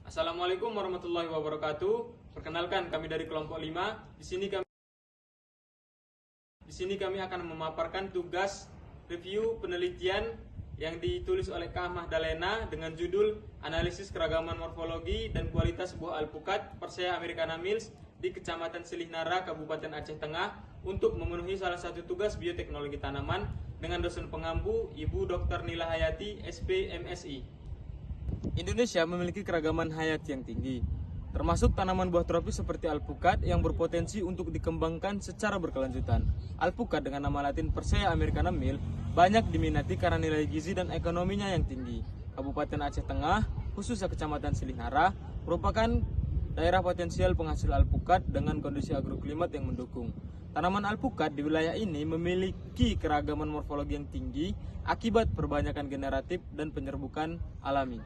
Assalamualaikum warahmatullahi wabarakatuh. Perkenalkan, kami dari kelompok 5. Di sini kami akan memaparkan tugas review penelitian yang ditulis oleh Kak Mahdalena dengan judul Analisis Keragaman Morfologi dan Kualitas Buah Alpukat Persea Americana Mills di Kecamatan Silihnara, Kabupaten Aceh Tengah untuk memenuhi salah satu tugas bioteknologi tanaman dengan dosen pengampu Ibu Dr. Nila Hayati, SP MSI. Indonesia memiliki keragaman hayati yang tinggi, termasuk tanaman buah tropis seperti alpukat yang berpotensi untuk dikembangkan secara berkelanjutan. Alpukat dengan nama latin Persea Americana Mills banyak diminati karena nilai gizi dan ekonominya yang tinggi. Kabupaten Aceh Tengah, khususnya Kecamatan Silihnara, merupakan daerah potensial penghasil alpukat dengan kondisi agroklimat yang mendukung. Tanaman alpukat di wilayah ini memiliki keragaman morfologi yang tinggi akibat perbanyakan generatif dan penyerbukan alami.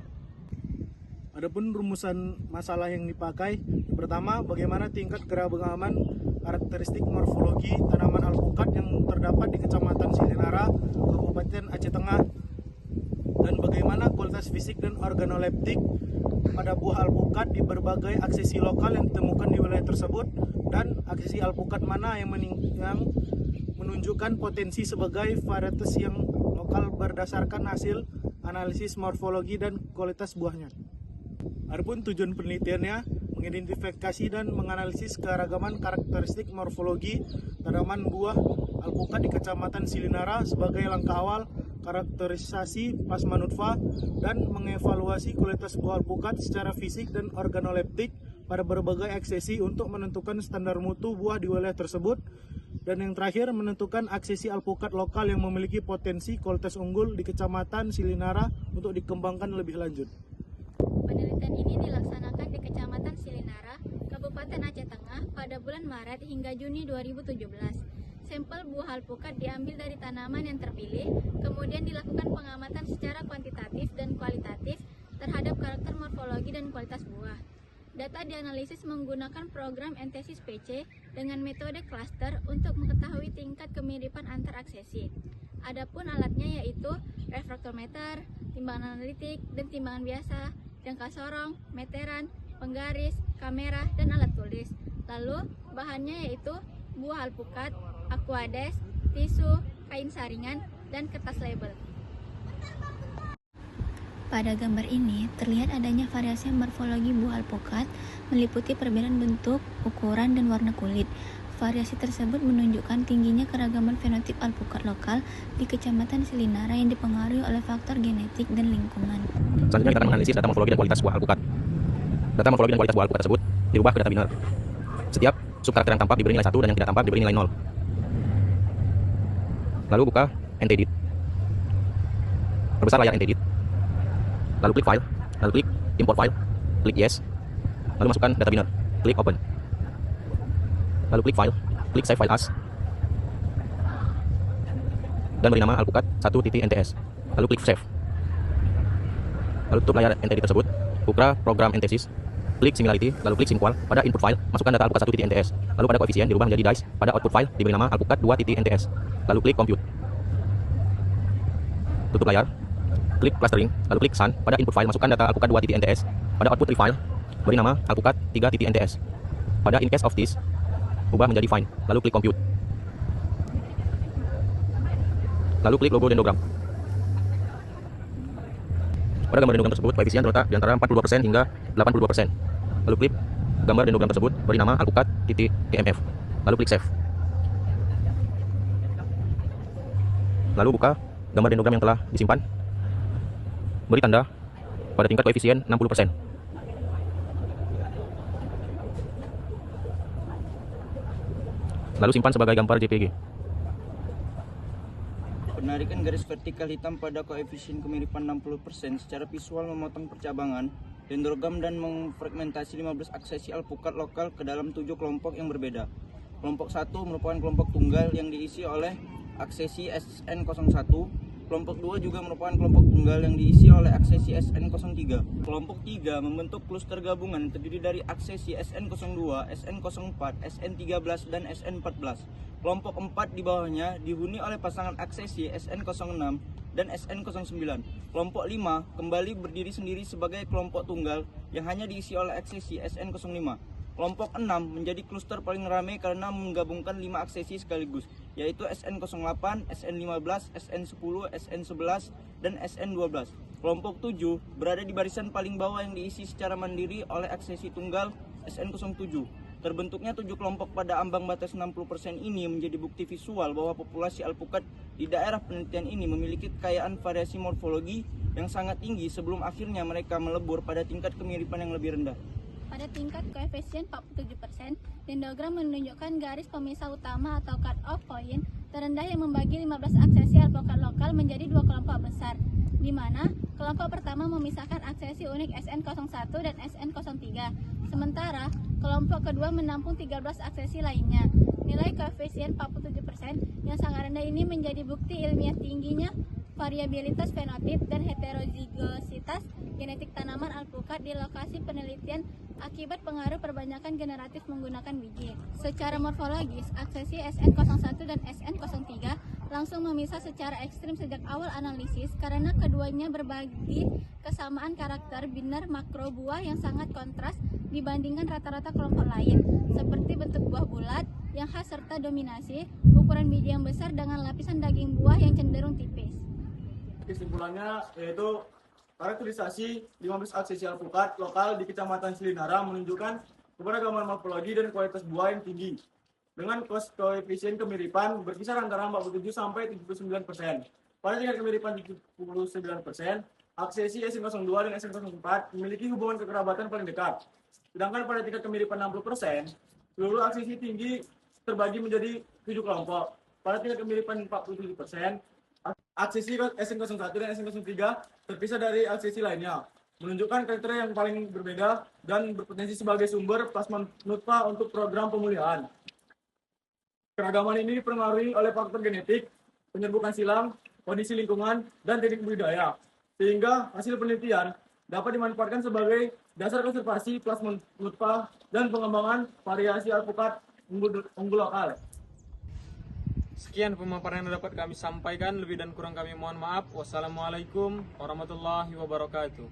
Adapun rumusan masalah yang dipakai, yang pertama, bagaimana tingkat keragaman karakteristik morfologi tanaman alpukat yang terdapat di Kecamatan Silihnara, Kabupaten Aceh Tengah, dan bagaimana kualitas fisik dan organoleptik pada buah alpukat di berbagai aksesi lokal yang ditemukan di wilayah tersebut, dan aksesi alpukat mana yang menunjukkan potensi sebagai varietas yang lokal berdasarkan hasil analisis morfologi dan kualitas buahnya. Adapun tujuan penelitiannya mengidentifikasi dan menganalisis keragaman karakteristik morfologi tanaman buah alpukat di Kecamatan Silihnara sebagai langkah awal karakterisasi plasma nutfah dan mengevaluasi kualitas buah alpukat secara fisik dan organoleptik pada berbagai aksesi untuk menentukan standar mutu buah di wilayah tersebut. Dan yang terakhir, menentukan aksesi alpukat lokal yang memiliki potensi kualitas unggul di Kecamatan Silihnara untuk dikembangkan lebih lanjut. Penelitian ini dilaksanakan di Kecamatan Silihnara, Kabupaten Aceh Tengah pada bulan Maret hingga Juni 2017. Sampel buah alpukat diambil dari tanaman yang terpilih, kemudian dilakukan pengamatan secara kuantitatif dan kualitatif terhadap karakter morfologi dan kualitas buah. Data dianalisis menggunakan program entesis PC dengan metode cluster untuk mengetahui tingkat kemiripan antar aksesi. Adapun alatnya yaitu refraktometer, timbangan analitik, dan timbangan biasa, jangka sorong, meteran, penggaris, kamera, dan alat tulis. Lalu bahannya yaitu buah alpukat, aquades, tisu, kain saringan, dan kertas label. Pada gambar ini terlihat adanya variasi morfologi buah alpukat meliputi perbedaan bentuk, ukuran, dan warna kulit. Variasi tersebut menunjukkan tingginya keragaman fenotip alpukat lokal di Kecamatan Silihnara yang dipengaruhi oleh faktor genetik dan lingkungan. Selanjutnya kita akan menganalisis data morfologi dan kualitas buah alpukat. Data morfologi dan kualitas buah alpukat tersebut dirubah ke data biner. Setiap subkarakter yang tampak diberi nilai 1 dan yang tidak tampak diberi nilai 0. Lalu buka NTedit. Perbesar layar NTedit. Lalu klik file, lalu klik import file, klik yes, lalu masukkan data biner, klik open, lalu klik file, klik save file as, dan beri nama alpukat 1.nts, lalu klik save, lalu tutup layar entity tersebut, buka program entesis, klik similarity, lalu klik simqual, pada input file, masukkan data alpukat 1.nts, lalu pada koefisien dirubah menjadi dice, pada output file diberi nama alpukat 2.nts, lalu klik compute, tutup layar, klik clustering, lalu klik sun, pada input file masukkan data alpukat 2.nts, pada output refile beri nama alpukat 3.nts, pada in case of this ubah menjadi find, lalu klik compute, lalu klik logo dendrogram. Pada gambar dendrogram tersebut koefisien terletak di antara 42% hingga 82%, lalu klik gambar dendrogram tersebut beri nama alpukat.tmf, lalu klik save, lalu buka gambar dendrogram yang telah disimpan, beri tanda pada tingkat koefisien 60%. Lalu simpan sebagai gambar JPG. Penarikan garis vertikal hitam pada koefisien kemiripan 60% secara visual memotong percabangan dendrogram dan memfragmentasi 15 aksesi alpukat lokal ke dalam 7 kelompok yang berbeda. Kelompok 1 merupakan kelompok tunggal yang diisi oleh aksesi SN01. Kelompok 2 juga merupakan kelompok tunggal yang diisi oleh aksesi SN03. Kelompok 3 membentuk kluster gabungan yang terdiri dari aksesi SN02, SN04, SN13, dan SN14. Kelompok 4 di bawahnya dihuni oleh pasangan aksesi SN06, dan SN09. Kelompok 5 kembali berdiri sendiri sebagai kelompok tunggal yang hanya diisi oleh aksesi SN05. Kelompok 6 menjadi kluster paling ramai karena menggabungkan 5 aksesi sekaligus, yaitu SN08, SN15, SN10, SN11, dan SN12. Kelompok 7 berada di barisan paling bawah yang diisi secara mandiri oleh aksesi tunggal SN07. Terbentuknya 7 kelompok pada ambang batas 60% ini menjadi bukti visual bahwa populasi alpukat di daerah penelitian ini memiliki kekayaan variasi morfologi yang sangat tinggi sebelum akhirnya mereka melebur pada tingkat kemiripan yang lebih rendah. Pada tingkat koefisien 47%, dendrogram menunjukkan garis pemisah utama atau cut-off point terendah yang membagi 15 aksesi alpukat lokal menjadi 2 kelompok besar, di mana kelompok pertama memisahkan aksesi unik SN01 dan SN03, sementara kelompok kedua menampung 13 aksesi lainnya. Nilai koefisien 47% yang sangat rendah ini menjadi bukti ilmiah tingginya variabilitas fenotip dan heterozigositas genetik tanaman alpukat di lokasi penelitian akibat pengaruh perbanyakan generatif menggunakan biji. Secara morfologis, aksesi SN01 dan SN03 langsung memisah secara ekstrim sejak awal analisis karena keduanya berbagi kesamaan karakter biner makro buah yang sangat kontras dibandingkan rata-rata kelompok lain, seperti bentuk buah bulat yang khas serta dominasi, ukuran biji yang besar dengan lapisan daging buah yang cenderung tipis. Kesimpulannya yaitu karakterisasi 15 aksesi alpukat lokal di Kecamatan Silinara menunjukkan keberagaman morfologi dan kualitas buah yang tinggi dengan koefisien kemiripan berkisar antara 47 sampai 79%. Pada tingkat kemiripan 79%, aksesi SN02 dan SN04 memiliki hubungan kekerabatan paling dekat. Sedangkan pada tingkat kemiripan 60%, seluruh aksesi tinggi terbagi menjadi 7 kelompok. Pada tingkat kemiripan 47%, aksesi SN01 dan SN03 terpisah dari aksesi lainnya, menunjukkan karakter yang paling berbeda dan berpotensi sebagai sumber plasma nutfah untuk program pemulihan. Keragaman ini dipengaruhi oleh faktor genetik, penyerbukan silang, kondisi lingkungan, dan teknik budidaya, sehingga hasil penelitian dapat dimanfaatkan sebagai dasar konservasi plasma nutfah dan pengembangan variasi alpukat unggul lokal. Sekian pemaparan yang dapat kami sampaikan, lebih dan kurang kami mohon maaf. Wassalamualaikum warahmatullahi wabarakatuh.